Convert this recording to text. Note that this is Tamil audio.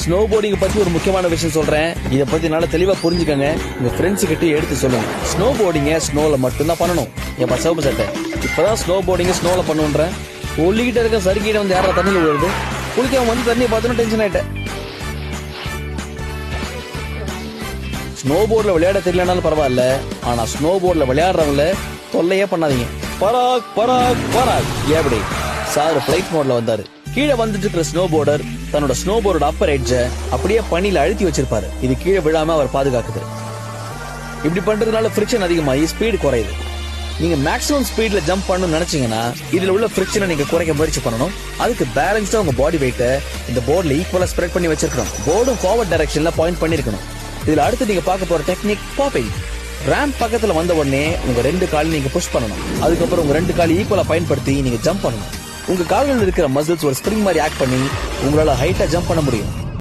ஸ்னோ போர்டிங் பத்தி ஒரு முக்கியமான விஷயம் சொல்றேன். இத பத்தி நல்லா தெளிவா புரிஞ்சுக்கங்க. உங்க ஃப்ரெண்ட்ஸ் கிட்ட எடுத்து சொல்லுங்க. ஸ்னோ போர்டிங்க ஸ்னோல மட்டும்தான் பண்ணணும். ஏப்பா சிவப்பு சட்டை, இப்பதான் ஸ்னோ போர்டிங் ஸ்னோல பண்ணுன்றேன். ஒல்லிக்கிட்ட இருக்க சறுக்கிட்ட வந்து யாரா தண்ணியில் விழுது? குளிக்காம வந்து தண்ணியை பார்த்தோன்னு டென்ஷன் ஆயிட்டேன். ஸ்னோ போர்ட்ல விளையாட தெரியலனாலும் பரவாயில்ல, ஆனா ஸ்னோ போர்ட்ல விளையாடுறவங்கள தொல்லையே பண்ணாதீங்க. பராக் பராக் பராக் எப்படி சார் பிளைட் மோட்ல வந்தாரு. கீழே வந்துட்டு இருக்கிற ஸ்னோ போர்டர் தன்னோட ஸ்னோ போர்டோட அப்பர் எட்ஜ அப்படியே பனியில அழுத்தி வச்சிருப்பாரு. இது கீழே விழாம அவர் பாதுகாக்குது. இப்படி பண்றதுனால ஃபிரிக்ஷன் அதிகமாகி ஸ்பீடு குறையுது. நீங்க மேக்ஸிமம் ஸ்பீட்ல ஜம்ப் பண்ணணும்னு நினைச்சீங்கன்னா இதுல உள்ள ஃபிரிக்ஷனை நீங்க குறைக்க முயற்சி பண்ணணும். அதுக்கு பேலன்ஸ்டா உங்க பாடி வெயிட்ட இந்த போர்ட்ல ஈக்குவலா ஸ்ப்ரெட் பண்ணி வச்சிருக்கணும். போர்டும் ஃபார்வர்ட் டைரக்ஷன்ல பாயிண்ட் பண்ணிருக்கணும். இதுல அடுத்து நீங்க பார்க்க போற டெக்னிக் பாப்பிங். ரேம்ப் பக்கத்துல வந்த உடனே உங்க 2 காலையும் நீங்க புஷ் பண்ணணும். அதுக்கப்புறம் உங்க 2 காலையும் ஈக்குவலா பயன்படுத்தி நீங்க ஜம்ப் பண்ணணும். உங்க கால்கள் இருக்கிற மசில்ஸ் ஒரு ஸ்ப்ரிங் மாதிரி ஆக்ட் பண்ணி உங்களால ஹைட்டா ஜம்ப் பண்ண முடியும்.